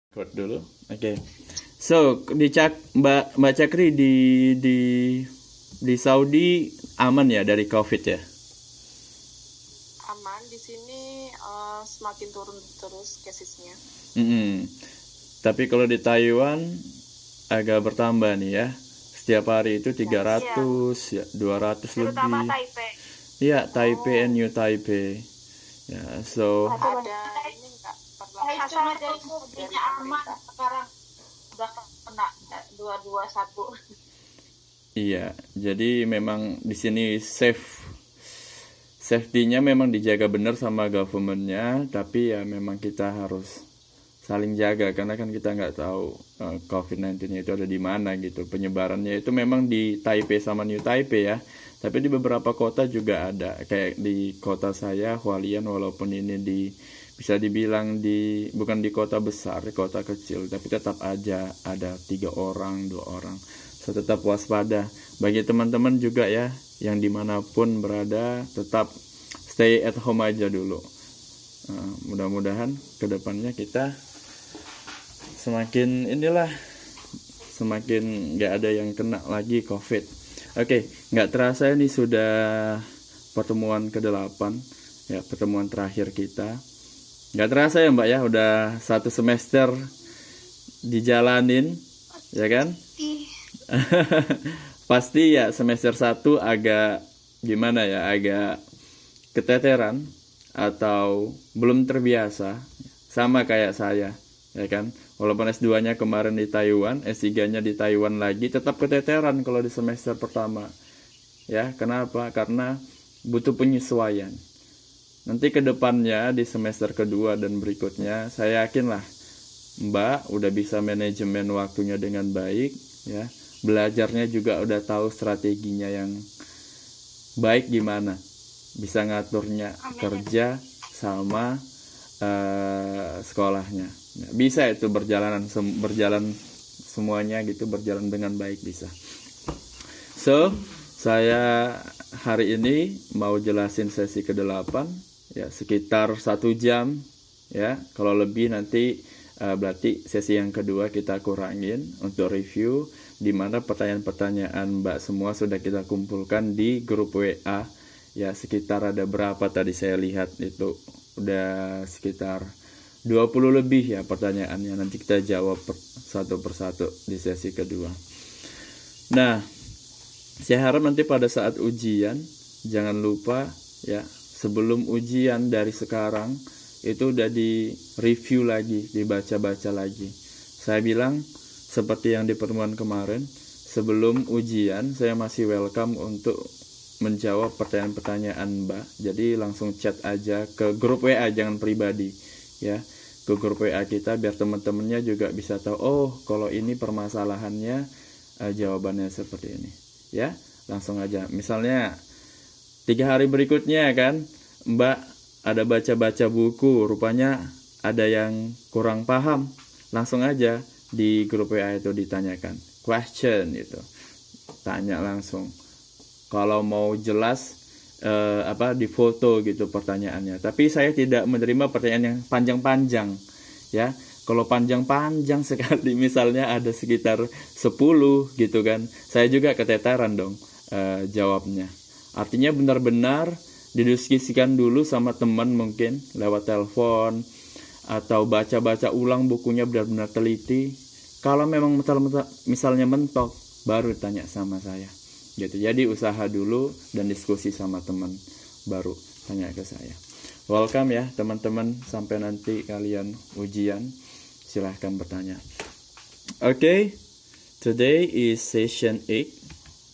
Record dulu. Oke. So, Mbak Cakri di Saudi aman ya dari COVID ya? Aman di sini, semakin turun terus casesnya. Tapi kalau di Taiwan agak bertambah nih ya. Setiap hari itu 300 ya, 200 Terutama lebih. Taipei. Iya, Taipei and New Taipei. Ya, so Ada ini enggak Asal dari mobilnya aman sekarang udah kena 221. iya, jadi memang di sini safety-nya memang dijaga benar sama government-nya, tapi ya memang kita harus saling jaga karena kan kita nggak tahu COVID-19-nya itu ada di mana gitu. Penyebarannya itu memang di Taipei sama New Taipei ya, tapi di beberapa kota juga ada. Kayak di kota saya, Hualien, walaupun ini bisa dibilang bukan di kota besar, di kota kecil, tapi tetap aja ada 3 orang, 2 orang. So tetap waspada. Bagi teman-teman juga ya, yang dimanapun berada, tetap stay at home aja dulu. Mudah-mudahan kedepannya kita semakin nggak ada yang kena lagi COVID. Oke, nggak terasa ini sudah pertemuan ke-8 ya, pertemuan terakhir kita. Nggak terasa ya Mbak ya, udah 1 semester dijalanin, ya kan? Pasti ya semester 1 agak gimana ya, agak keteteran atau belum terbiasa, sama kayak saya, ya kan? Walaupun S2-nya kemarin di Taiwan, S3-nya di Taiwan lagi, tetap keteteran kalau di semester pertama. Ya, kenapa? Karena butuh penyesuaian. Nanti ke depannya di semester kedua dan berikutnya, saya yakin lah Mbak udah bisa manajemen waktunya dengan baik, ya. Belajarnya juga udah tahu strateginya yang baik gimana. Bisa ngaturnya kerja sama sekolahnya. Bisa itu berjalan semuanya gitu, berjalan dengan baik bisa. So, saya hari ini mau jelasin sesi ke-8 ya, sekitar 1 jam ya. Kalau lebih nanti berarti sesi yang kedua kita kurangin untuk review, di mana pertanyaan-pertanyaan Mbak semua sudah kita kumpulkan di grup WA ya. Sekitar ada berapa tadi saya lihat itu udah sekitar 20 lebih ya pertanyaannya. Nanti kita jawab satu persatu di sesi kedua. Nah, saya harap nanti pada saat ujian jangan lupa ya, sebelum ujian dari sekarang itu udah di review lagi, dibaca-baca lagi. Saya bilang seperti yang di pertemuan kemarin, sebelum ujian saya masih welcome untuk menjawab pertanyaan-pertanyaan Mbak. Jadi langsung chat aja ke grup WA, jangan pribadi ya. Ke grup WA kita biar teman-temannya juga bisa tahu, oh kalau ini permasalahannya jawabannya seperti ini ya. Langsung aja. Misalnya 3 hari berikutnya kan Mbak ada baca-baca buku, rupanya ada yang kurang paham, langsung aja di grup WA itu ditanyakan question itu, tanya langsung. Kalau mau jelas di foto gitu pertanyaannya. Tapi saya tidak menerima pertanyaan yang panjang-panjang ya. Kalau panjang-panjang sekali misalnya ada sekitar 10 gitu kan, saya juga keteteran dong jawabnya. Artinya benar-benar didiskusikan dulu sama teman, mungkin lewat telepon atau baca-baca ulang bukunya benar-benar teliti. Kalau memang misalnya mentok, baru tanya sama saya gitu. Jadi usaha dulu dan diskusi sama teman, baru tanya ke saya. Welcome ya teman-teman, sampai nanti kalian ujian silahkan bertanya. Okay, today is session 8.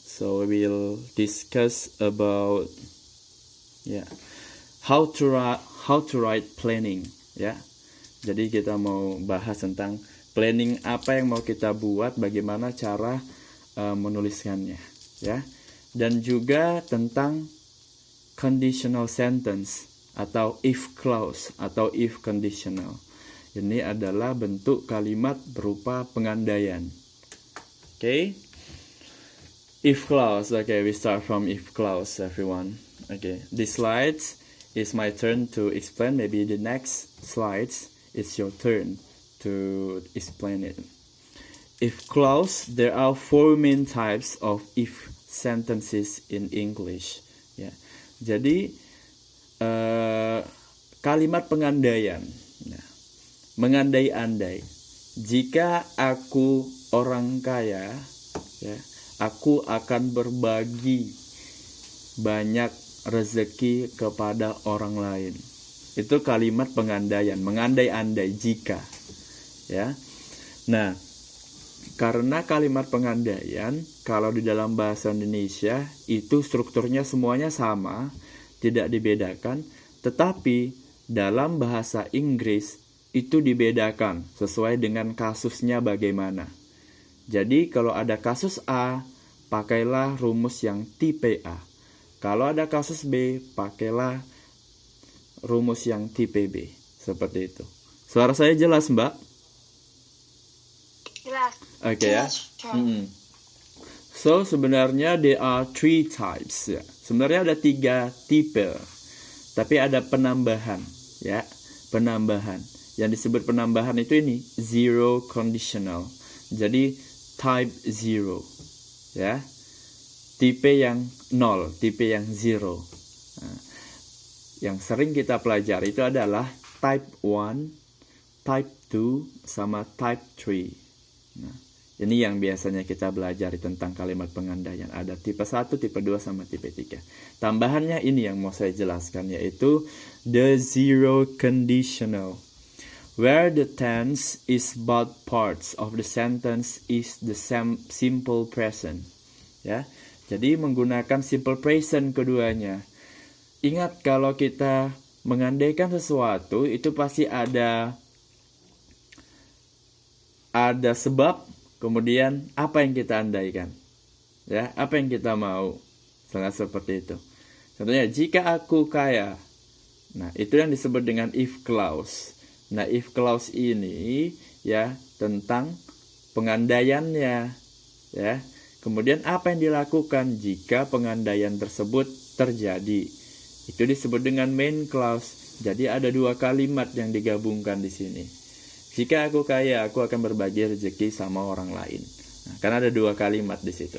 So we will discuss about how to write planning ya. Jadi kita mau bahas tentang planning, apa yang mau kita buat, bagaimana cara menuliskannya ya. Dan juga tentang conditional sentence atau if clause atau if conditional. Ini adalah bentuk kalimat berupa pengandaian. Okay? If clause. Okay, we start from if clause, everyone. Okay, this slides is my turn to explain. Maybe the next slides it's your turn to explain it. If clause, there are 4 main types of if sentences in English. Ya, jadi kalimat pengandaian. Nah, mengandai-andai. Jika aku orang kaya, ya, aku akan berbagi banyak rezeki kepada orang lain. Itu kalimat pengandaian, mengandai-andai jika. Ya. Nah, karena kalimat pengandaian, kalau di dalam bahasa Indonesia, itu strukturnya semuanya sama, tidak dibedakan. Tetapi dalam bahasa Inggris, itu dibedakan sesuai dengan kasusnya bagaimana. Jadi, kalau ada kasus A, pakailah rumus yang tipe A. Kalau ada kasus B, pakailah rumus yang tipe B. Seperti itu. Suara saya jelas, Mbak? Jelas. Oke ya. So sebenarnya there are 3 types. Ya. Sebenarnya ada 3 tipe. Tapi ada penambahan, ya. Penambahan. Yang disebut penambahan itu ini zero conditional. Jadi type 0. Ya. Tipe yang 0, tipe yang 0. Nah, yang sering kita pelajari itu adalah type 1, type 2 sama type 3. Nah, ini yang biasanya kita belajar tentang kalimat pengandaian. Ada tipe 1, tipe 2, sama tipe 3. Tambahannya ini yang mau saya jelaskan, yaitu the zero conditional. Where the tense is both parts of the sentence is the simple present. Ya, jadi menggunakan simple present keduanya. Ingat, kalau kita mengandaikan sesuatu, itu pasti ada sebab, kemudian apa yang kita andaikan, ya, apa yang kita mau, sangat seperti itu. Contohnya, jika aku kaya, nah itu yang disebut dengan if clause. Nah, if clause ini ya tentang pengandaiannya, ya. Kemudian apa yang dilakukan jika pengandaian tersebut terjadi, itu disebut dengan main clause. Jadi ada 2 kalimat yang digabungkan di sini. Jika aku kaya, aku akan berbagi rezeki sama orang lain. Nah, karena ada 2 kalimat di situ.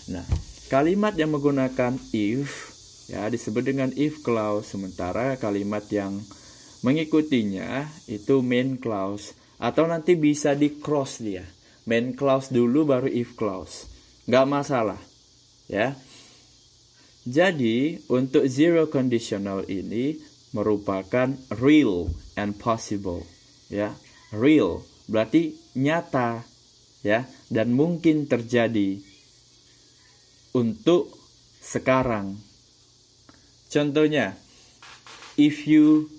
Nah, kalimat yang menggunakan if, ya, disebut dengan if clause. Sementara kalimat yang mengikutinya itu main clause. Atau nanti bisa di cross dia. Main clause dulu baru if clause. Nggak masalah. Ya. Jadi, untuk zero conditional ini merupakan real and possible. Ya. Real berarti nyata, ya, dan mungkin terjadi untuk sekarang. Contohnya, if you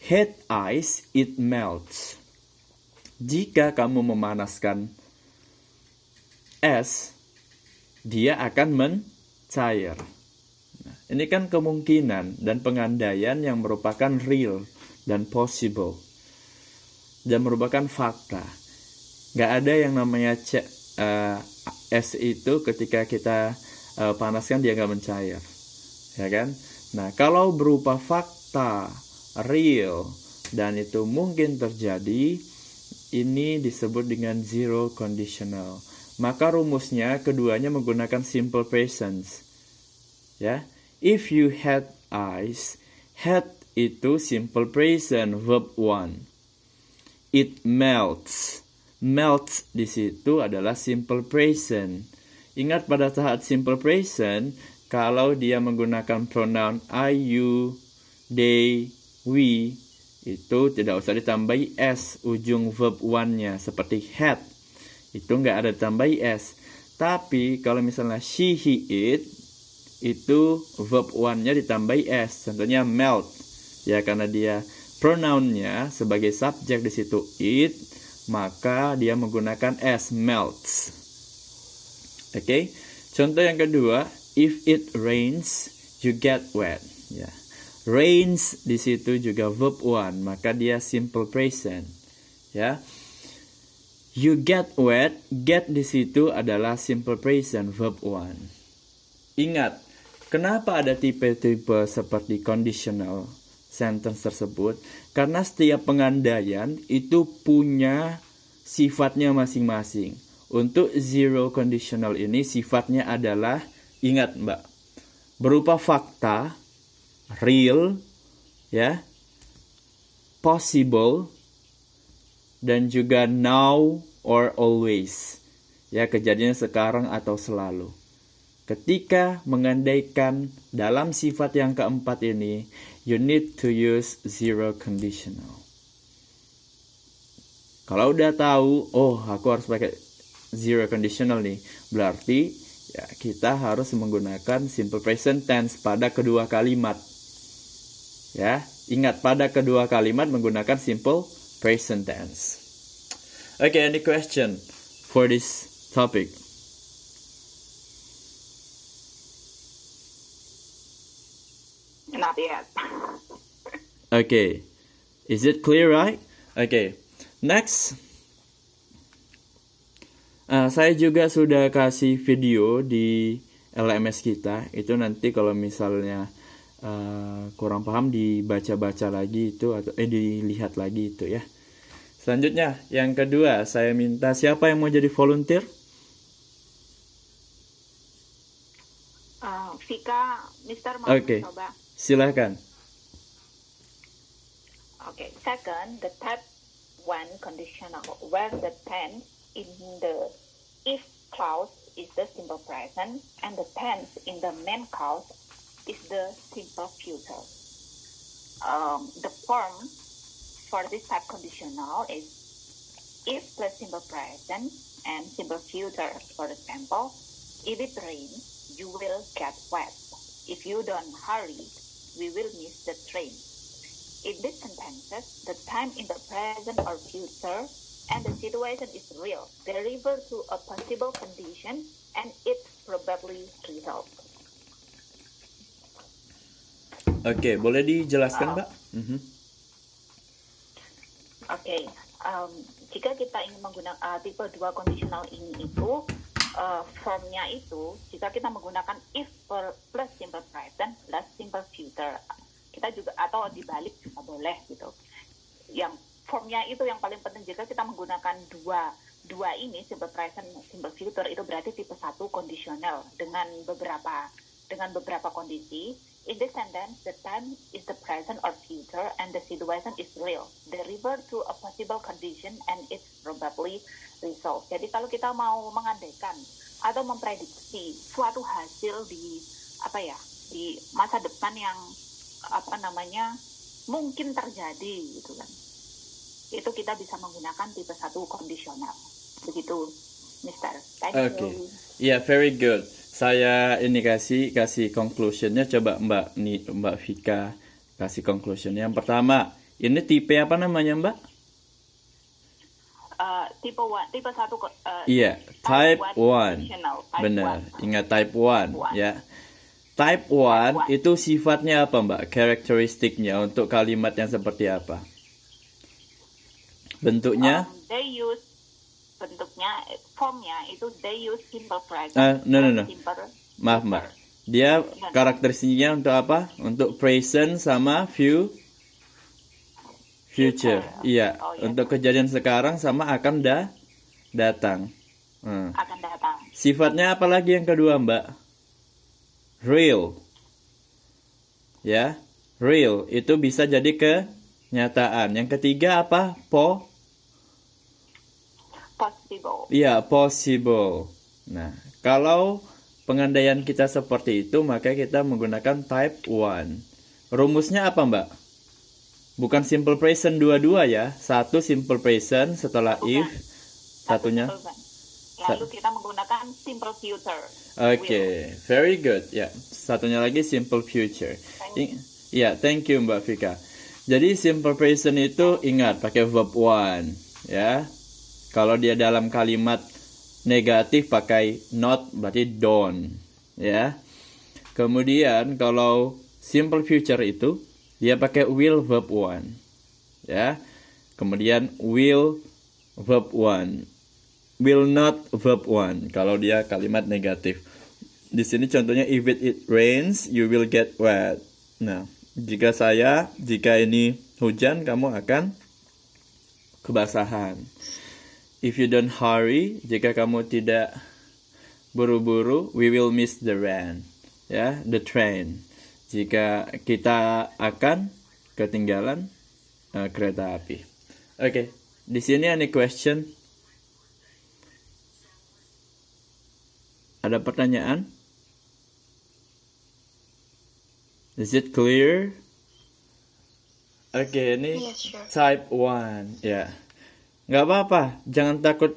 heat ice, it melts. Jika kamu memanaskan es, dia akan mencair. Nah, ini kan kemungkinan dan pengandaian yang merupakan real dan possible. Dan merupakan fakta. Gak ada yang namanya es itu ketika kita panaskan dia gak mencair, ya kan? Nah, kalau berupa fakta, real, dan itu mungkin terjadi, ini disebut dengan zero conditional. Maka rumusnya keduanya menggunakan simple present. Ya, if you had ice, had itu simple present, verb 1. It melts. Melts di situ adalah simple present. Ingat, pada saat simple present, kalau dia menggunakan pronoun I, you, they, we, itu tidak usah ditambahi s ujung verb 1-nya seperti had. Itu nggak ada ditambahi s. Tapi kalau misalnya she, he, it, itu verb 1-nya ditambahi s. Contohnya melt. Ya, karena dia pronounnya sebagai subjek di situ it, maka dia menggunakan s, melts. Oke. Contoh yang kedua, if it rains, you get wet. Ya. Rains di situ juga verb 1, maka dia simple present. Ya. You get wet, get di situ adalah simple present, verb 1. Ingat, kenapa ada tipe-tipe seperti conditional? sentence tersebut karena setiap pengandaian itu punya sifatnya masing-masing. Untuk zero conditional ini sifatnya adalah, ingat Mbak, berupa fakta, real, ya, possible, dan juga now or always. Ya, kejadian sekarang atau selalu. Ketika mengandaikan dalam sifat yang keempat ini, you need to use zero conditional. Kalau udah tahu, oh aku harus pakai zero conditional nih, berarti ya kita harus menggunakan simple present tense pada kedua kalimat. Ya, ingat pada kedua kalimat menggunakan simple present tense. Okay, any question for this topic? Not yet. Okay, is it clear, right? Okay, next. Saya juga sudah kasih video di LMS kita. Itu nanti kalau misalnya kurang paham dibaca-baca lagi itu atau dilihat lagi itu ya. Selanjutnya, yang kedua, saya minta siapa yang mau jadi volunteer? Vika, Mr. mau Oke. coba. Silahkan. Okay. Second, the type 1 conditional, where the tense in the if clause is the simple present and the tense in the main clause is the simple future. The form for this type conditional is if plus simple present and simple future. For example, if it rains, you will get wet. If you don't hurry, we will miss the train. In these sentences, the time in the present or future and the situation is real. They refer to a possible condition and it probably result. Oke, boleh dijelaskan, Mbak? Oke, jika kita ingin menggunakan tipe 2 conditional ini itu, formnya itu, jika kita menggunakan if plus simple present plus simple future, kita juga, atau dibalik juga boleh gitu. Yang formnya itu yang paling penting, jika kita menggunakan dua ini, simple present, simple future, itu berarti tipe 1 kondisional dengan beberapa kondisi. In this sentence, the time is the present or future and the situation is real. They refer to a possible condition and it's probably result. Jadi kalau kita mau mengandaikan atau memprediksi suatu hasil di masa depan yang mungkin terjadi gitu kan, itu kita bisa menggunakan tipe 1 kondisional. Begitu, Mister. Thank you. Yeah, very good. Saya ini kasih conclusionnya. Coba Mbak Vika kasih conclusionnya. Yang pertama, ini tipe apa namanya, Mbak? Tipe 1. Iya, type 1. Benar. Ingat type 1 ya. Type 1 itu sifatnya apa, Mbak? Karakteristiknya untuk kalimat yang seperti apa? Bentuknya? Formnya itu they use simple present. No. Maaf, Mbak. Dia karakteristiknya untuk apa? Untuk present sama future. Iya, untuk kejadian sekarang sama akan datang. Akan datang. Sifatnya apa lagi yang kedua, Mbak? Real. Ya, real itu bisa jadi kenyataan. Yang ketiga apa? Possible. Iya, possible. Nah, kalau pengandaian kita seperti itu, maka kita menggunakan type 1. Rumusnya apa, Mbak? Bukan simple present dua-dua ya. Satu simple present setelah if, satunya. Lalu kita menggunakan simple future. Oke, very good. Ya, satunya lagi simple future. Ya, thank you Mbak Vika. Jadi simple present itu ingat pakai verb 1, ya. Kalau dia dalam kalimat negatif pakai not, berarti don't, ya. Kemudian kalau simple future itu dia pakai will verb 1, ya. Kemudian will verb 1, will not verb 1 kalau dia kalimat negatif. Di sini contohnya if it rains you will get wet. Nah, Jika ini hujan, kamu akan kebasahan. If you don't hurry, jika kamu tidak buru-buru, we will miss the rain. Ya, the train. Jika kita akan ketinggalan kereta api. Oke, di sini any question? Ada pertanyaan? Is it clear? Oke, ini Yes, sure. type 1. Ya. Nggak apa-apa, jangan takut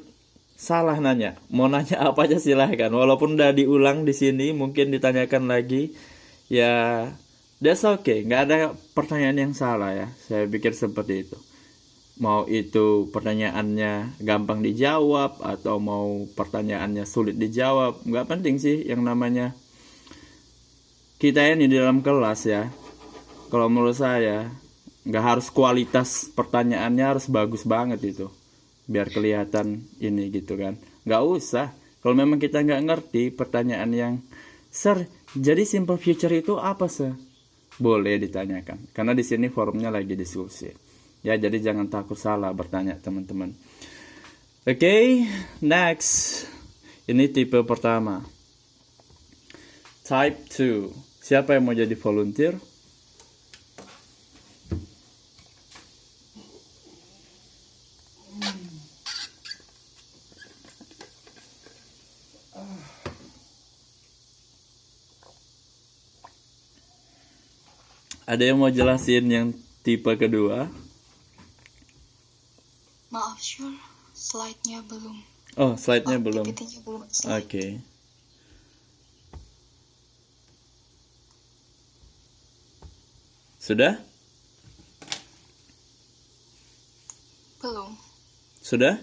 salah nanya. Mau nanya apa aja silahkan. Walaupun udah diulang di sini, mungkin ditanyakan lagi. Ya, that's okay. Nggak ada pertanyaan yang salah ya. Saya pikir seperti itu. Mau itu pertanyaannya gampang dijawab atau mau pertanyaannya sulit dijawab, nggak penting sih. Yang namanya kita ini di dalam kelas ya. Kalau menurut saya nggak harus kualitas pertanyaannya harus bagus banget itu, biar kelihatan ini gitu kan. Nggak usah. Kalau memang kita nggak ngerti pertanyaan yang sir, jadi simple future itu apa sir? Boleh ditanyakan. Karena di sini forumnya lagi diskusi. Ya, jadi jangan takut salah bertanya teman-teman. Oke, next. Ini tipe pertama. Type 2. Siapa yang mau jadi volunteer? Ada yang mau jelasin yang tipe kedua? Maaf, sure. Slide-nya belum. Oh, slide-nya belum. PPT-nya belum. Oke. Sudah? Belum. Sudah?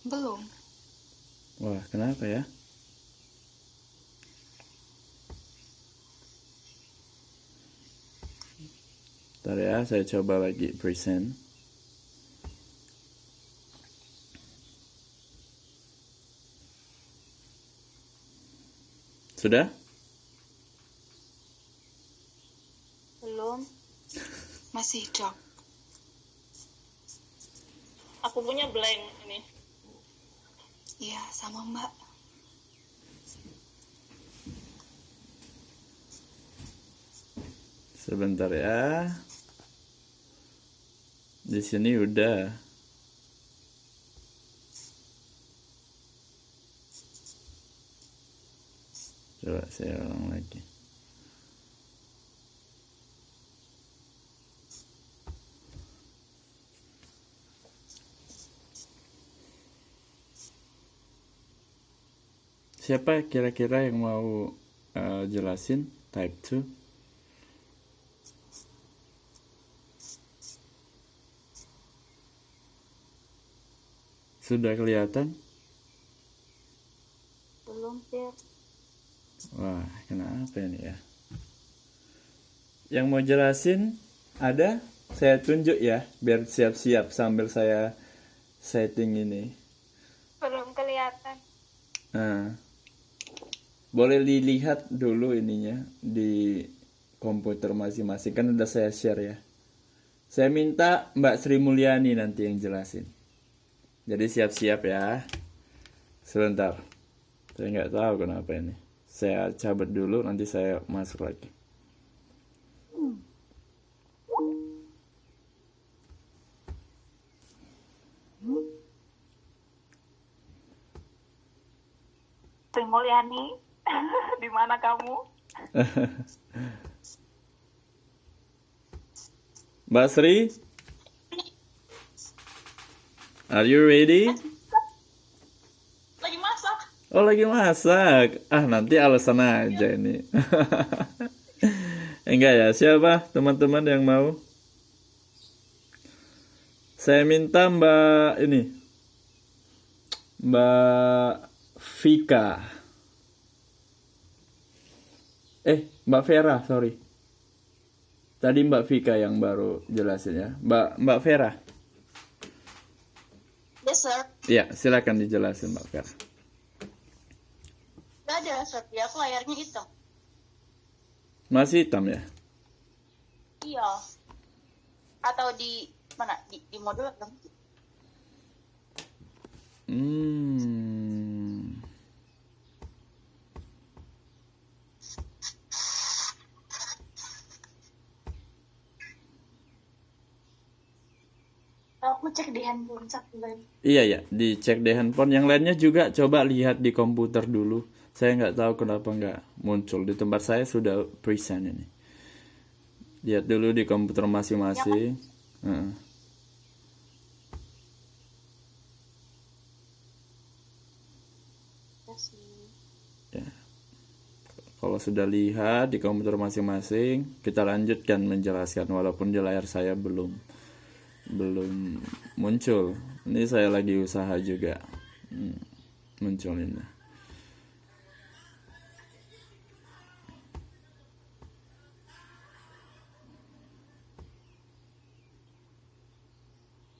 Belum. Wah, kenapa ya? Bentar ya, saya coba lagi present. Sudah? Belum. Masih dark. Aku punya blank ini. Iya, sama Mbak. Sebentar ya. Di sini udah. Coba saya ulang lagi. Siapa kira-kira yang mau jelasin type 2? Sudah kelihatan? Belum, sir. Wah, kenapa ini ya? Yang mau jelasin ada? Saya tunjuk ya, biar siap-siap sambil saya setting ini. Belum kelihatan. Nah, boleh dilihat dulu ininya di komputer masing-masing, kan udah saya share ya. Saya minta Mbak Sri Mulyani nanti yang jelasin. Jadi siap-siap ya. Sebentar. Saya nggak tahu kenapa ini. Saya cabut dulu, nanti saya masuk lagi. Sri Mulyani, di mana kamu? Mbak Sri, are you ready? Lagi masak. Oh, lagi masak. Ah, nanti alasan aja ini. Enggak ya, siapa teman-teman yang mau? Saya minta Mbak ini. Mbak Vika. Mbak Vera, sorry. Tadi Mbak Vika yang baru jelasin ya. Mbak Vera. Yes, sir. Ya, silakan dijelasin Mbak Vera. Gak ada, sir. Ya, aku layarnya hitam. Masih hitam ya? Iya. Atau di mana? Di modul atau? Hmm. Aku cek di handphone satu lagi. Iya ya, dicek di handphone. Yang lainnya juga coba lihat di komputer dulu. Saya nggak tahu kenapa nggak muncul. Di tempat saya sudah present ini. Lihat dulu di komputer masing-masing. Heeh. Ya sih. Ya. Kalau sudah lihat di komputer masing-masing, kita lanjutkan menjelaskan walaupun di layar saya belum muncul. Ini saya lagi usaha juga. Muncul ini.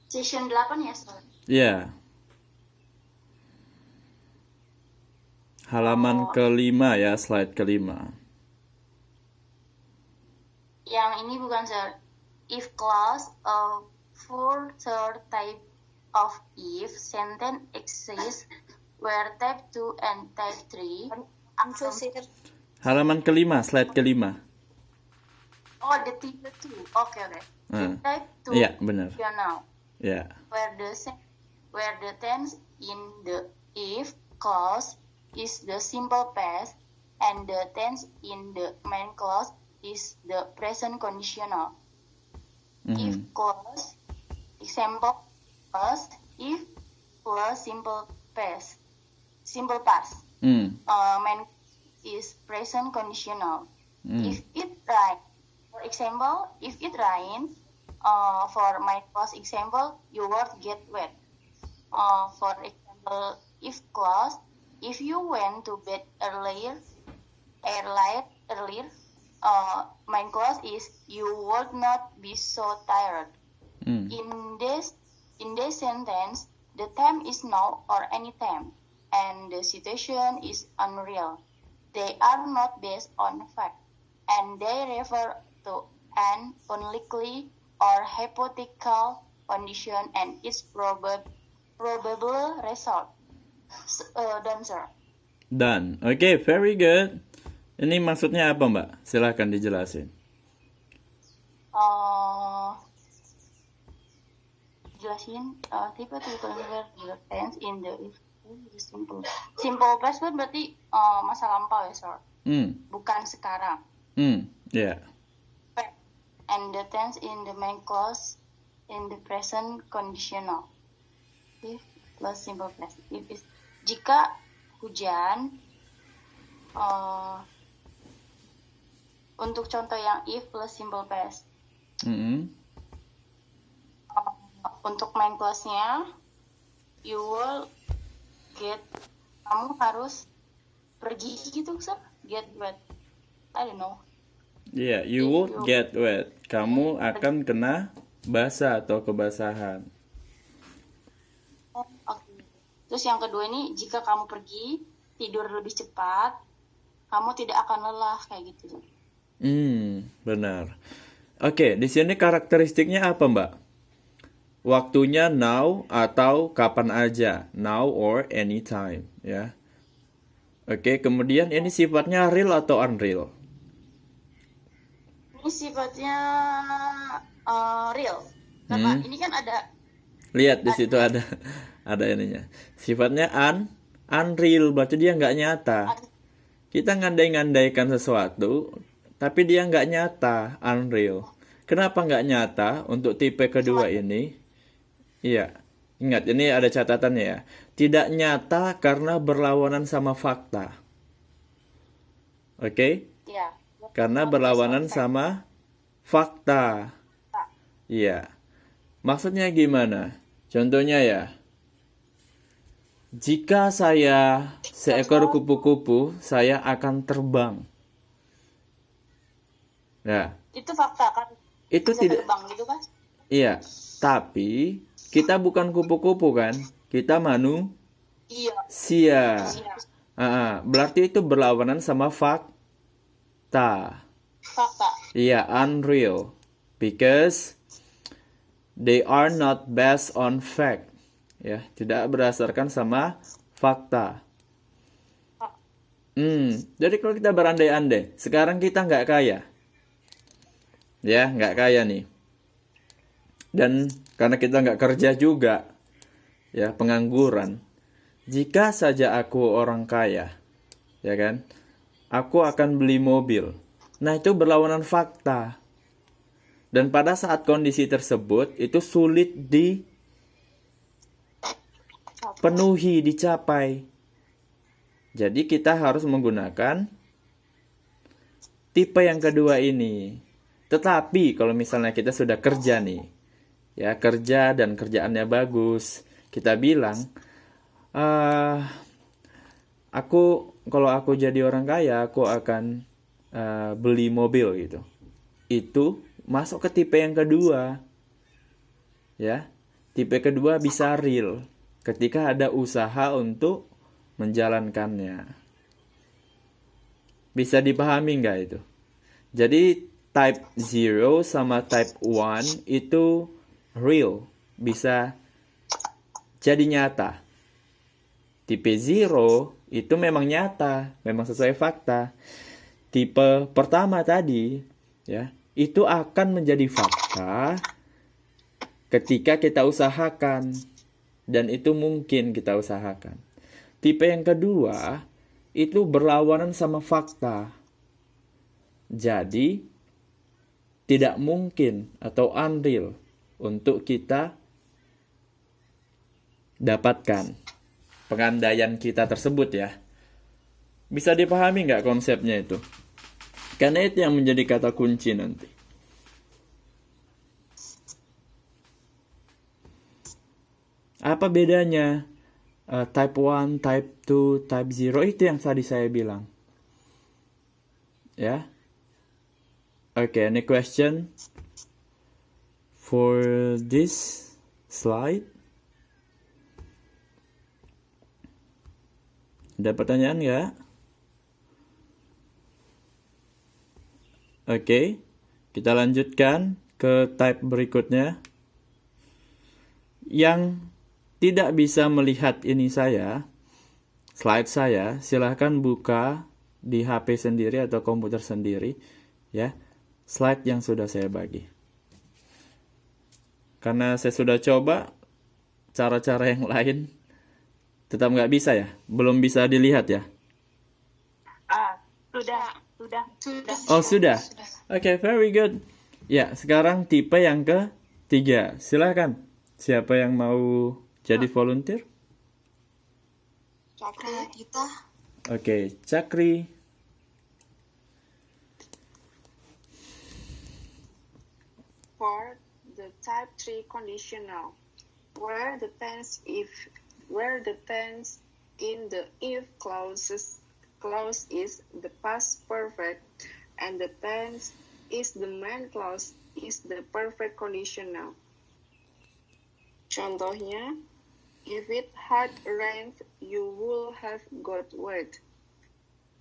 Session 8 ya, Sir? Ya, halaman kelima ya, slide kelima. Yang ini bukan, Sir. If clause of further type of if sentence exists where type 2 and type 3 Halaman kelima, slide kelima. oh the type 2. Oke. Nah, Type 2 iya benar. now Ya, where the tense in the if clause is the simple past and the tense in the main clause is the present conditional. If clause, example clause, if plus simple past. Main is present conditional. If it rain, for example, if it rain, for my clause example, your word get wet. For example, if clause, if you went to bed earlier, main clause is you would not be so tired. In this sentence, the time is now or any time, and the situation is unreal. They are not based on fact, and they refer to an unlikely or hypothetical condition and its probable result. Done, sir. done. Oke, very good. Ini maksudnya apa, Mbak? Silahkan dijelasin. Jelasin tipe convert the tense in the simple past kan berarti masa lampau ya, sir. Bukan sekarang. Ya. And the tense in the main clause in the present conditional. If plus simple past. Jika hujan, untuk contoh yang if plus simple past. Untuk main clause-nya, you will get, kamu harus pergi gitu, sir. Get wet. I don't know. Iya, you would get wet. Kamu akan kena basah atau kebasahan. Oke. Terus yang kedua ini, jika kamu pergi tidur lebih cepat, kamu tidak akan lelah kayak gitu. Benar. Oke, di sini karakteristiknya apa, Mbak? Waktunya now atau kapan aja, now or anytime, ya. Oke, kemudian ini sifatnya real atau unreal? Ini sifatnya real. Karena ini kan ada Lihat di situ ada ininya. Sifatnya unreal, berarti dia nggak nyata. Kita ngandai-ngandaikan sesuatu, tapi dia nggak nyata, unreal. Kenapa nggak nyata untuk tipe kedua ini? Iya, ingat ini ada catatannya ya. Tidak nyata karena berlawanan sama fakta. Oke? ya. Karena berlawanan sama fakta. Iya. Maksudnya gimana? Contohnya ya. Jika saya seekor kupu-kupu, saya akan terbang. Ya. Itu fakta kan? Itu Bisa tidak. terbang gitu kan? Iya. Tapi kita bukan kupu-kupu kan? Kita manusia. Iya. Berarti itu berlawanan sama fakta. Fakta. Iya, unreal. Because they are not based on fact. Ya, tidak berdasarkan sama fakta. Jadi kalau kita berandai-andai, sekarang kita nggak kaya. Ya, nggak kaya nih. Dan karena kita nggak kerja juga, ya, pengangguran. Jika saja aku orang kaya, ya kan, aku akan beli mobil. Nah, itu berlawanan fakta. Dan pada saat kondisi tersebut, itu sulit dipenuhi, dicapai. Jadi kita harus menggunakan tipe yang kedua ini. Tetapi kalau misalnya kita sudah kerja nih, ya kerja dan kerjaannya bagus, kita bilang, kalau aku jadi orang kaya, aku akan beli mobil gitu. Itu masuk ke tipe yang kedua. Ya, tipe kedua bisa real ketika ada usaha untuk menjalankannya. Bisa dipahami nggak itu? Jadi type 0 sama type 1 itu real, bisa jadi nyata. Tipe 0 itu memang nyata, memang sesuai fakta. Tipe pertama tadi, ya, itu akan menjadi fakta ketika kita usahakan, dan itu mungkin kita usahakan. Tipe yang kedua itu berlawanan sama fakta. Jadi tidak mungkin atau unreal untuk kita dapatkan pengandaian kita tersebut, ya. Bisa dipahami nggak konsepnya itu? Karena itu yang menjadi kata kunci nanti. Apa bedanya type 1, type 2, type 0? Itu yang tadi saya bilang. Ya. Okay, any question for this slide? Ada pertanyaan nggak? Oke, kita lanjutkan ke type berikutnya. Yang tidak bisa melihat ini slide saya, silahkan buka di HP sendiri atau komputer sendiri, ya, slide yang sudah saya bagi. Karena saya sudah coba cara-cara yang lain, tetap nggak bisa, ya, belum bisa dilihat, ya. Sudah. Oh, sudah. Oke, very good. Ya, sekarang tipe yang ketiga. Silahkan. Siapa yang mau jadi volunteer? Cakri kita. Oke, Cakri. For the type 3 conditional, where the tense in the if clause is the past perfect and the tense is the main clause is the perfect conditional. Contohnya, if it had rained, you would have got wet.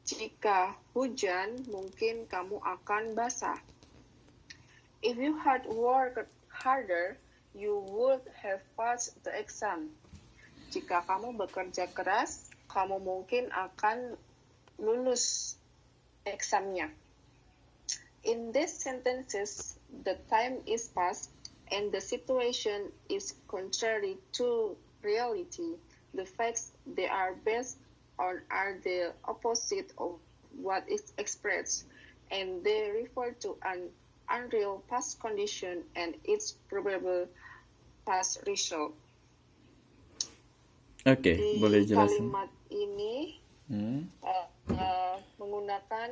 Jika hujan, mungkin kamu akan basah. If you had worked harder, you would have passed the exam. Jika kamu bekerja keras, kamu mungkin akan lulus examnya. In these sentences, the time is past and the situation is contrary to reality. The facts they are based on are the opposite of what is expressed, and they refer to an unreal past condition and its probable past result. Oke, boleh jelasin. Kalimat ini menggunakan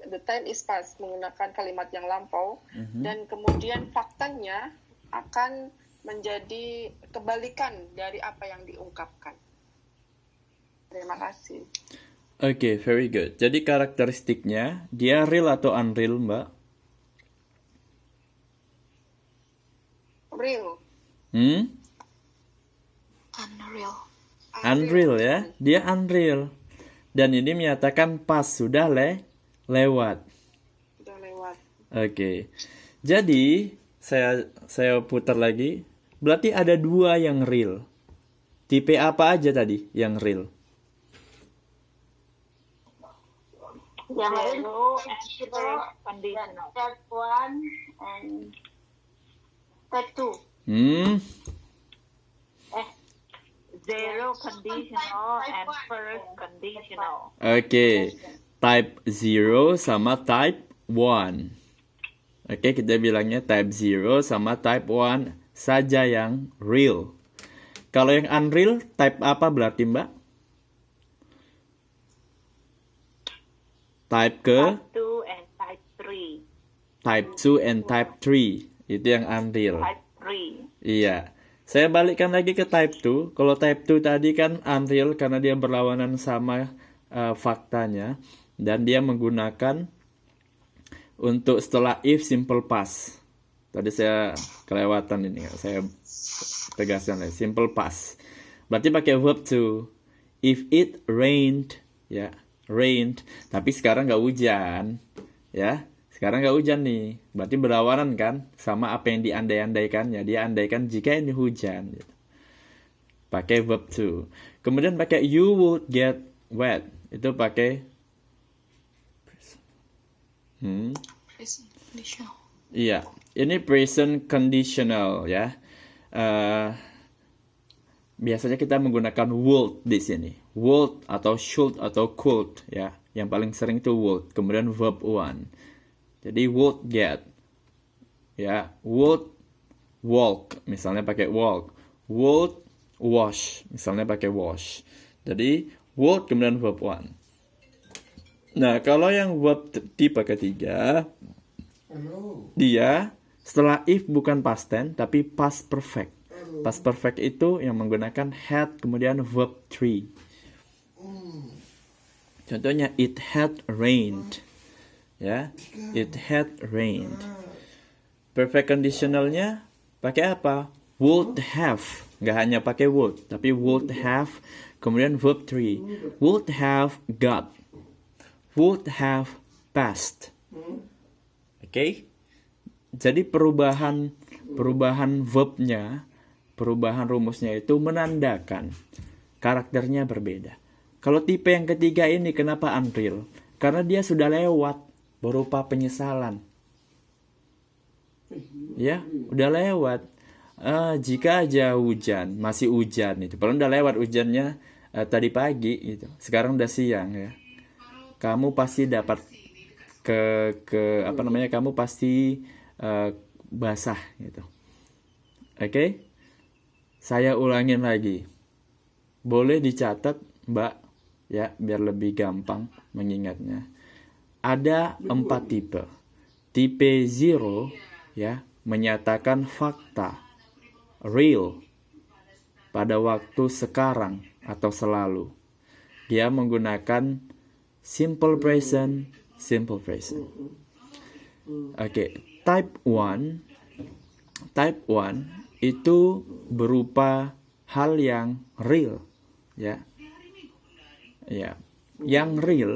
the time is past, menggunakan kalimat yang lampau, dan kemudian faktanya akan menjadi kebalikan dari apa yang diungkapkan. Terima kasih. Oke, very good. Jadi karakteristiknya, dia real atau unreal, Mbak? Real. Unreal. Unreal, ya. Dia unreal. Dan ini menyatakan pas, sudah lewat. Sudah lewat. Oke. Jadi saya putar lagi. Berarti ada dua yang real. Tipe apa aja tadi yang real? Yang Zero real and zero, first conditional. type 1 and type 2. Zero conditional and first conditional. Oke. Type 0 sama type 1. Oke, kita bilangnya type 0 sama type 1 saja yang real. Kalau yang unreal, type apa berarti, Mbak? Type ke Type 2 and type 3. type 2 and type 3. Itu yang unreal. Type 3. Iya. Saya balikkan lagi ke type 2. Kalau type 2 tadi kan unreal karena dia berlawanan sama faktanya. Dan dia menggunakan untuk setelah if simple past. Tadi saya kelewatan ini. Saya tegaskan lagi. Simple past. Berarti pakai verb to. If it rained. Ya. Rained. Tapi sekarang nggak hujan. Ya. Sekarang nggak hujan nih. Berarti berlawanan kan sama apa yang diandai-andaikannya. Dia andaikan jika ini hujan. Gitu. Pakai verb to. Kemudian pakai you would get wet. Itu pakai iya. Ini present conditional ya. Biasanya kita menggunakan would di sini. Would atau should atau could ya. Yang paling sering itu would. Kemudian verb one. Jadi would get. Ya, would walk, misalnya pakai walk. Would wash, misalnya pakai wash. Jadi would kemudian verb one. Nah, kalau yang verb tipe ketiga, dia setelah if bukan past tense tapi past perfect. Past perfect itu yang menggunakan had kemudian verb 3. Contohnya it had rained. Ya, it had rained. Perfect conditionalnya pakai apa? Would have. Nggak hanya pakai would, tapi would have. Kemudian verb 3. Would have got. Would have passed. Oke? Jadi perubahan verbnya, perubahan rumusnya itu menandakan karakternya berbeda. Kalau tipe yang ketiga ini kenapa unreal? Karena dia sudah lewat berupa penyesalan. Ya, udah lewat. Jika aja hujan, masih hujan itu. Padahal udah lewat hujannya tadi pagi gitu. Sekarang udah siang ya. Kamu pasti dapat kamu pasti basah gitu. Oke? Saya ulangin lagi. Boleh dicatat, Mbak, ya, biar lebih gampang mengingatnya. Ada 4 tipe. Tipe 0 ya, menyatakan fakta, real, pada waktu sekarang atau selalu. Dia menggunakan simple present, simple present. Oke, type 1 itu berupa hal yang real, ya. Ya. Yang real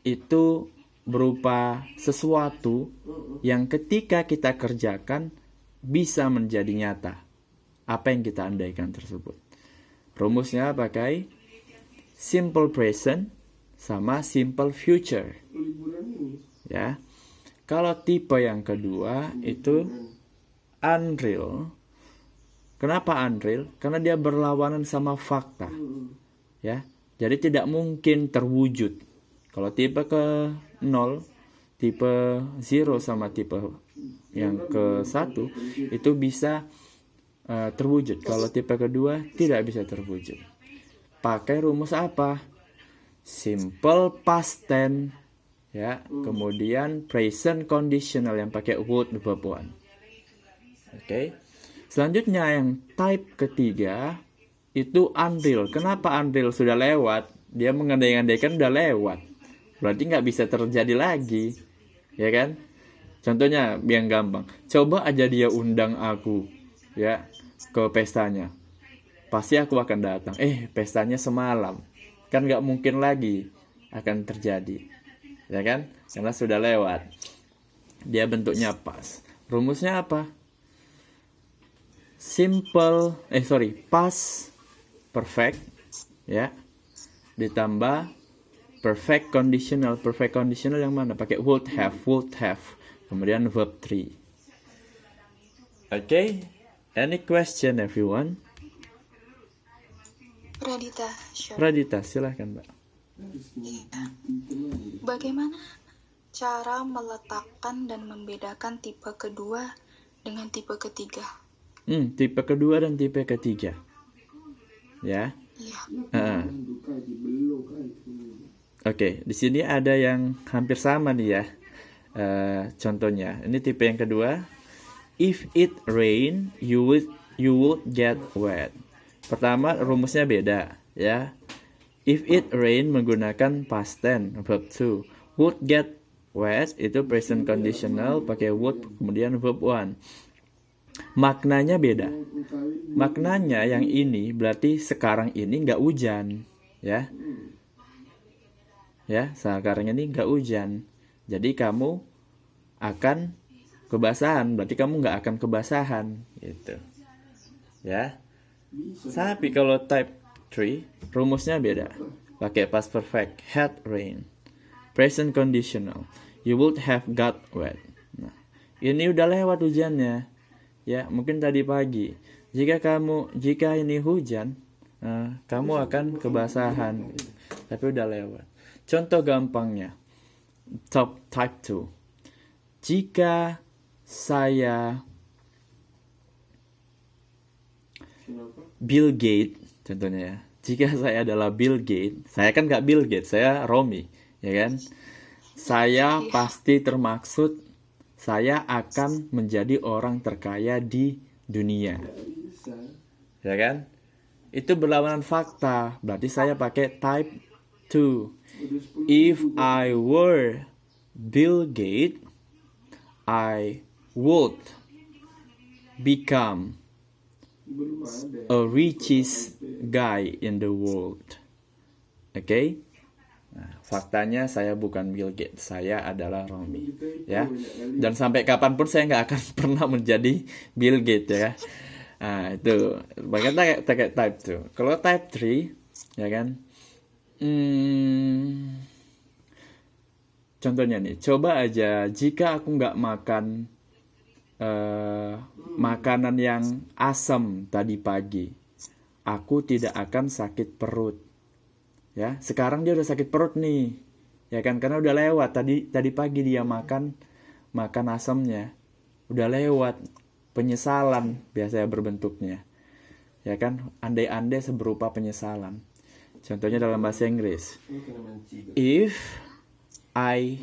itu berupa sesuatu yang ketika kita kerjakan bisa menjadi nyata. Apa yang kita andaikan tersebut. Rumusnya pakai simple present sama simple future. Ya. Kalau tipe yang kedua itu unreal. Kenapa unreal? Karena dia berlawanan sama fakta. Ya. Jadi tidak mungkin terwujud. Kalau tipe ke 0, tipe 0 sama tipe yang ke 1 itu bisa terwujud. Kalau tipe kedua tidak bisa terwujud. Pakai rumus apa? Simple past tense ya, kemudian present conditional yang pakai would verb 1. Oke. Selanjutnya yang type ketiga itu unreal. Kenapa unreal? Sudah lewat. Dia mengandai-andaikan udah lewat. Berarti nggak bisa terjadi lagi. Ya kan? Contohnya yang gampang. Coba aja dia undang aku ya ke pestanya. Pasti aku akan datang. Pestanya semalam. Kan nggak mungkin lagi akan terjadi. Ya kan? Karena sudah lewat. Dia bentuknya past. Rumusnya apa? Past perfect, ya, ditambah perfect conditional. Perfect conditional yang mana? Pakai would have, kemudian verb 3. Okay, any question everyone? Pradita, silahkan Mbak. Bagaimana cara meletakkan dan membedakan tipe kedua dengan tipe ketiga? Tipe kedua dan tipe ketiga. Ya. Iya. Oke, di sini ada yang hampir sama nih ya. Contohnya, ini tipe yang kedua. If it rain, you would get wet. Pertama, rumusnya beda, ya. If it rain menggunakan past tense, verb 2. Would get wet itu present conditional pakai would kemudian verb 1. Maknanya beda. Maknanya yang ini berarti sekarang ini nggak hujan, ya. Ya, sekarang ini nggak hujan. Jadi kamu akan kebasahan, berarti kamu nggak akan kebasahan, gitu. Ya. Tapi kalau type 3, rumusnya beda. Pakai past perfect, had rain. Present conditional, you would have got wet. Nah, ini udah lewat hujannya. Ya, mungkin tadi pagi. Jika ini hujan, kamu akan kebasahan. Tapi udah lewat. Contoh gampangnya. Type 2. Jika saya Bill Gates, contohnya ya. Jika saya adalah Bill Gates, saya kan nggak Bill Gates, saya Romi, ya kan? Saya pasti termaksud saya akan menjadi orang terkaya di dunia, ya kan? Itu berlawanan fakta, berarti saya pakai type 2. If I were Bill Gates, I would become a richest guy in the world. Okay? Nah, faktanya saya bukan Bill Gates, saya adalah Romi, ya. Dan sampai kapanpun saya nggak akan pernah menjadi Bill Gates, ya. Nah, itu. Bagaimana pakai type 2. Kalau type 3, ya kan? Contohnya nih, coba aja jika aku nggak makan makanan yang asam tadi pagi, aku tidak akan sakit perut. Ya, sekarang dia udah sakit perut nih, ya kan? Karena udah lewat tadi pagi dia makan asamnya, udah lewat. Penyesalan biasanya berbentuknya, ya kan? Andai-andai seberupa penyesalan. Contohnya dalam bahasa Inggris, if I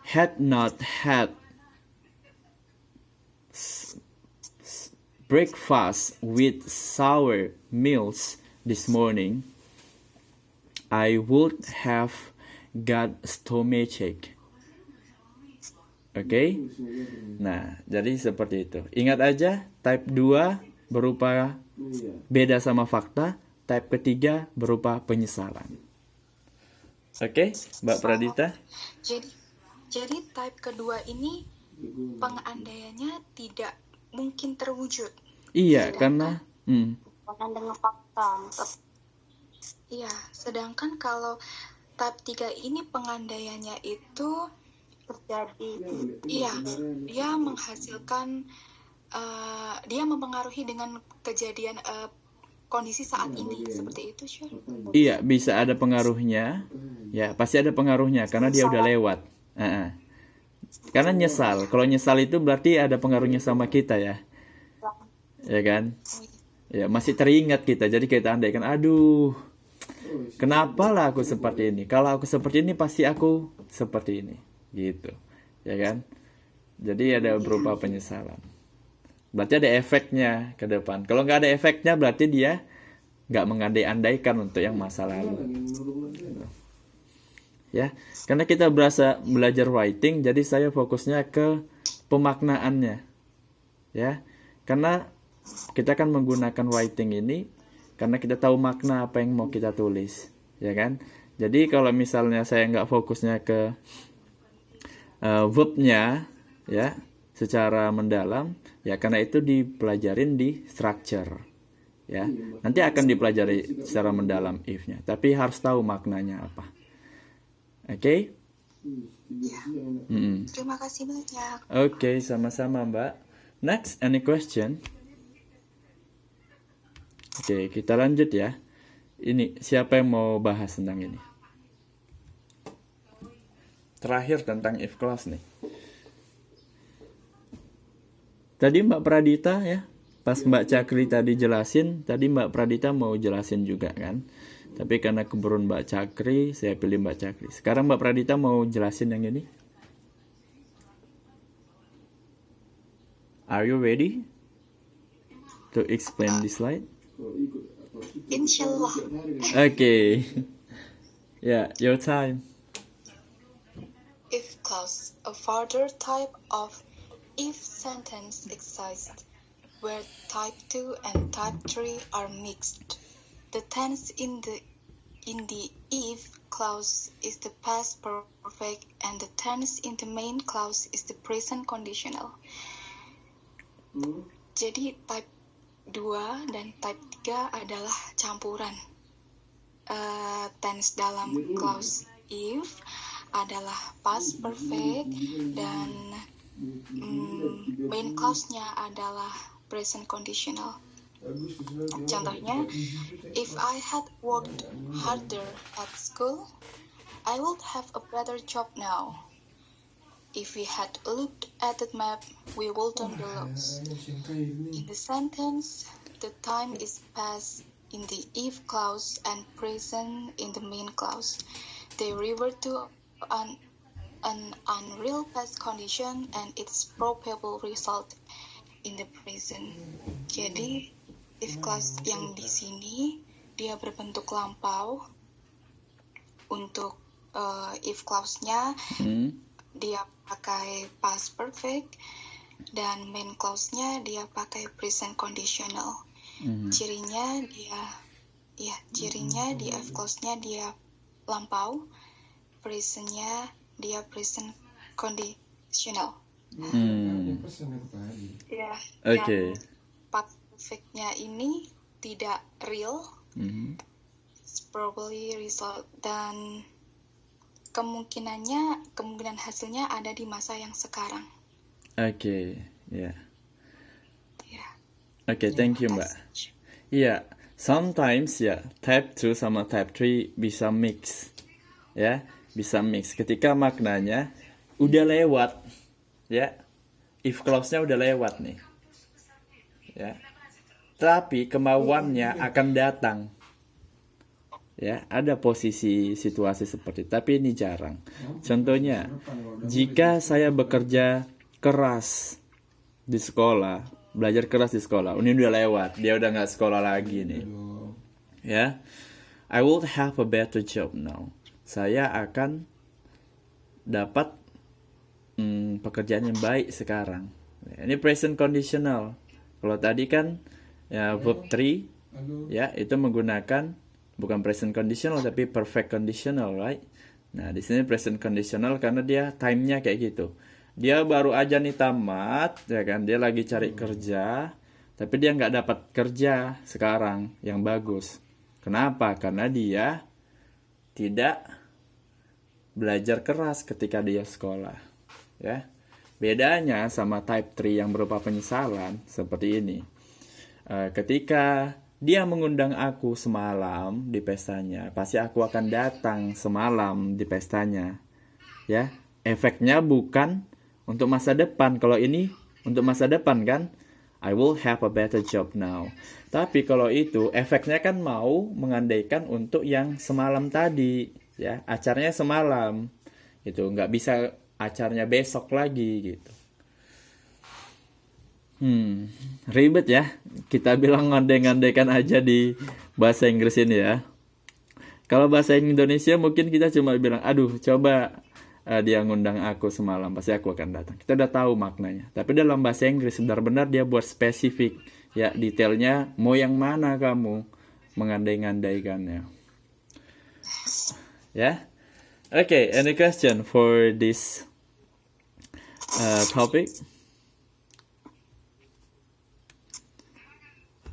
had not had breakfast with sour meals this morning, I would have got stomachache. Oke? Nah, jadi seperti itu. Ingat aja, type 2 berupa beda sama fakta, type ketiga berupa penyesalan. Oke, Mbak Pradita? Jadi type kedua ini pengandaiannya tidak mungkin terwujud. Iya, karena Bukan dengan fakta. Iya, sedangkan kalau type 3 ini pengandaiannya itu Terjadi. iya, dia menghasilkan dia mempengaruhi dengan kejadian kondisi saat ini, seperti itu, Syur. iya, bisa ada pengaruhnya. Ya, pasti ada pengaruhnya karena dia udah lewat. Karena nyesal. Kalau nyesal itu berarti ada pengaruhnya sama kita, ya. Ya kan? Ya, masih teringat kita. Jadi kita andaikan, aduh, kenapa lah aku seperti ini? Kalau aku seperti ini pasti aku seperti ini. Gitu. Ya kan? Jadi ada berupa penyesalan. Berarti ada efeknya ke depan. Kalau nggak ada efeknya berarti dia nggak mengandai-andaikan untuk yang masa lalu. Ya, karena kita belajar writing, jadi saya fokusnya ke pemaknaannya. Ya, karena kita kan menggunakan writing ini karena kita tahu makna apa yang mau kita tulis, ya kan? Jadi kalau misalnya saya nggak fokusnya ke verbnya ya secara mendalam ya, karena itu dipelajarin di structure ya. Nanti akan dipelajari secara mendalam if-nya, tapi harus tahu maknanya apa. Oke? Ya. Terima kasih banyak. Oke, sama-sama Mbak. Next, any question? Oke, kita lanjut ya. Ini siapa yang mau bahas tentang ini? Terakhir tentang if clause nih. Tadi Mbak Pradita ya, pas Mbak Cakri tadi jelasin, tadi Mbak Pradita mau jelasin juga kan. Tapi karena keburu Mbak Cakri, saya pilih Mbak Cakri. Sekarang Mbak Pradita mau jelasin yang ini. Are you ready to explain this slide? Insyaallah. Okay. Yeah, your time. If clause, a further type of if sentence exists where type 2 and type 3 are mixed. The tense in the if clause is the past perfect and the tense in the main clause is the present conditional. Jadi type 2 dan type 3 adalah campuran. Tense dalam clause if adalah past perfect dan main clause-nya adalah present conditional. Contohnya, if I had worked harder at school, I would have a better job now. If we had looked at the map, we wouldn't be lost. In the sentence, the time is past in the if clause and present in the main clause. They refer to an unreal past condition and its probable result in the present. Jadi if clause yang di sini dia berbentuk lampau. Untuk if clause-nya dia pakai past perfect dan main clause-nya dia pakai present conditional. Cirinya di if clause-nya dia lampau, present-nya dia present conditional. Ya, Oke. Past perfect-nya ini tidak real, it's probably result, dan kemungkinan hasilnya ada di masa yang sekarang. Oke, ya. Ya. Oke, thank you Mbak. Iya, sometimes ya type 2 sama type 3 bisa mix. Ya, bisa mix ketika maknanya udah lewat. Ya. If clause-nya udah lewat nih. Ya. Tapi kemauannya akan datang. Ya, ada posisi situasi seperti itu, tapi ini jarang. Contohnya, jika saya bekerja keras di sekolah, belajar keras di sekolah, ini udah lewat, dia udah nggak sekolah lagi nih. Ya, I will have a better job now. Saya akan dapat pekerjaan yang baik sekarang. Ini present conditional. Kalau tadi kan ya verb 3 ya itu menggunakan bukan present conditional tapi perfect conditional, right? Nah, di sini present conditional karena dia time-nya kayak gitu. Dia baru aja nih tamat, ya kan? Dia lagi cari kerja, tapi dia nggak dapat kerja sekarang yang bagus. Kenapa? Karena dia tidak belajar keras ketika dia sekolah, ya. Bedanya sama type 3 yang berupa penyesalan seperti ini. Ketika dia mengundang aku semalam di pestanya, pasti aku akan datang semalam di pestanya. Ya, efeknya bukan untuk masa depan. Kalau ini untuk masa depan kan, I will have a better job now. Tapi kalau itu efeknya kan mau mengandaikan untuk yang semalam tadi, ya, acaranya semalam. Itu nggak bisa acaranya besok lagi gitu. Ribet ya. Kita bilang ngandai-ngandaikan aja di bahasa Inggris ini ya. Kalau bahasa Indonesia mungkin kita cuma bilang, aduh coba dia ngundang aku semalam, pasti aku akan datang. Kita udah tahu maknanya. Tapi dalam bahasa Inggris benar-benar dia buat spesifik. Ya, detailnya mau yang mana kamu mengandai-ngandaikannya. Ya. Okay, any question for this Topik.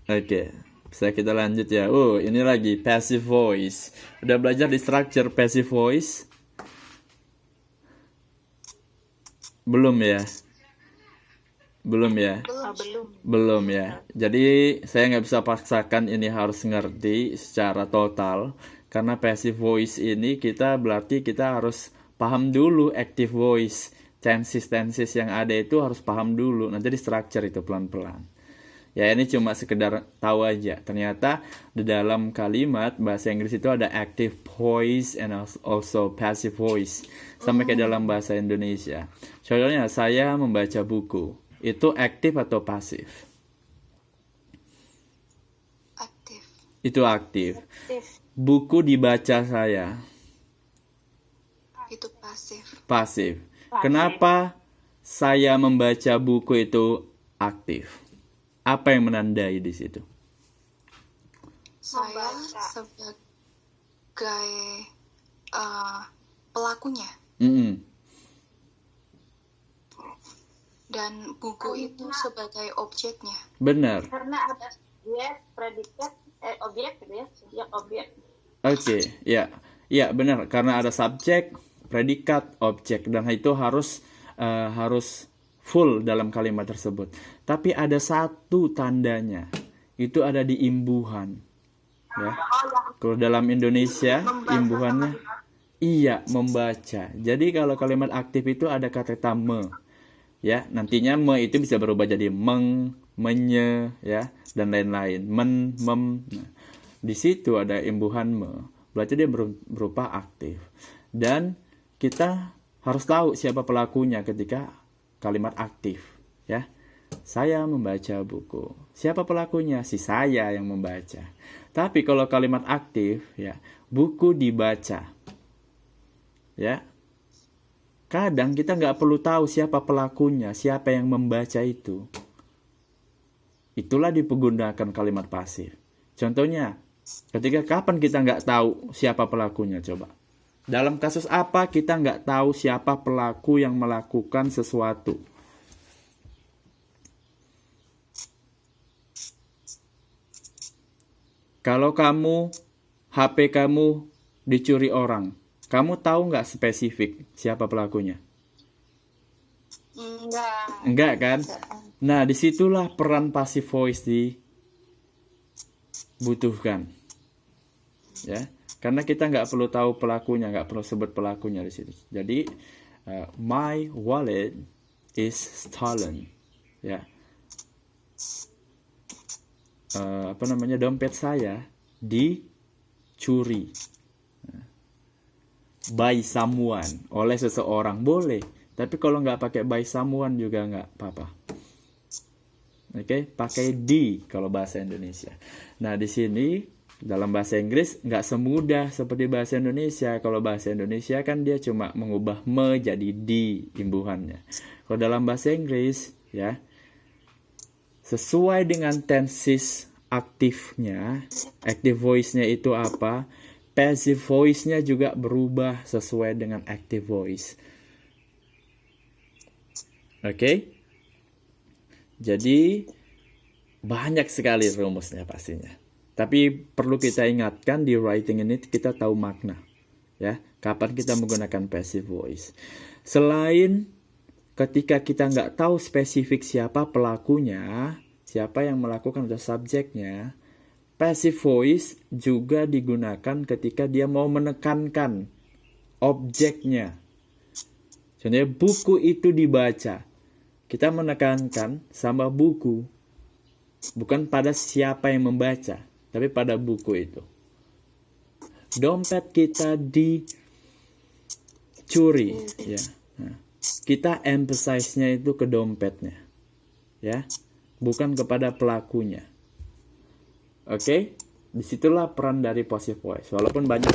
Oke, bisa kita lanjut ya. Ini lagi passive voice. Udah belajar di structure passive voice? Belum ya? Belum ya? Belum ya. Jadi saya nggak bisa paksakan ini harus ngerti secara total. Karena passive voice ini berarti kita harus paham dulu active voice. Tenses yang ada itu harus paham dulu. Nanti di structure itu pelan-pelan. Ya ini cuma sekedar tahu aja. Ternyata di dalam kalimat bahasa Inggris itu ada active voice and also passive voice. Sama kayak dalam bahasa Indonesia. Contohnya saya membaca buku. Itu aktif atau pasif? Aktif. Itu aktif. Buku dibaca saya. Itu pasif. Pasif. Kenapa saya membaca buku itu aktif? Apa yang menandai di situ? Saya sebagai pelakunya. Dan buku itu sebagai objeknya. Benar. Karena ada subjek, predikat, objek gitu ya, subjek objek. Oke, ya. Ya, benar. Karena ada subjek, predikat, objek, dan itu harus full dalam kalimat tersebut. Tapi ada satu tandanya, itu ada di imbuhan. Ya. Kalau dalam Indonesia, imbuhannya iya, membaca. Jadi kalau kalimat aktif itu ada kata me. Ya, nantinya me itu bisa berubah jadi meng, menye, ya, dan lain-lain. Men, mem. Nah, di situ ada imbuhan me. Berarti dia berupa aktif. Dan kita harus tahu siapa pelakunya ketika kalimat aktif, ya. Saya membaca buku. Siapa pelakunya? Si saya yang membaca. Tapi kalau kalimat aktif, ya, buku dibaca. Ya. Kadang kita nggak perlu tahu siapa pelakunya, siapa yang membaca itu. Itulah dipergunakan kalimat pasif. Contohnya, ketika kapan kita nggak tahu siapa pelakunya, coba. Dalam kasus apa kita nggak tahu siapa pelaku yang melakukan sesuatu? Kalau HP kamu dicuri orang, kamu tahu nggak spesifik siapa pelakunya? Enggak kan? Nah, disitulah peran passive voice dibutuhkan. Ya. Karena kita nggak perlu tahu pelakunya, nggak perlu sebut pelakunya di situ. Jadi, my wallet is stolen. Ya, dompet saya dicuri. By someone, oleh seseorang boleh. Tapi kalau nggak pakai by someone juga nggak apa-apa. Oke, pakai di kalau bahasa Indonesia. Nah, di sini dalam bahasa Inggris nggak semudah seperti bahasa Indonesia. Kalau bahasa Indonesia kan dia cuma mengubah me jadi di imbuhannya. Kalau dalam bahasa Inggris, ya, sesuai dengan tenses aktifnya, active voice-nya itu apa, passive voice-nya juga berubah sesuai dengan active voice. Oke? Jadi banyak sekali rumusnya pastinya. Tapi perlu kita ingatkan di writing ini kita tahu makna. Ya, kapan kita menggunakan passive voice. Selain ketika kita nggak tahu spesifik siapa pelakunya, siapa yang melakukan atau subjeknya, passive voice juga digunakan ketika dia mau menekankan objeknya. Contohnya buku itu dibaca. Kita menekankan sama buku. Bukan pada siapa yang membaca, tapi pada buku itu. Dompet kita dicuri, ya. Nah, kita emphasize-nya itu ke dompetnya, ya, bukan kepada pelakunya. Oke, disitulah peran dari passive voice. Walaupun banyak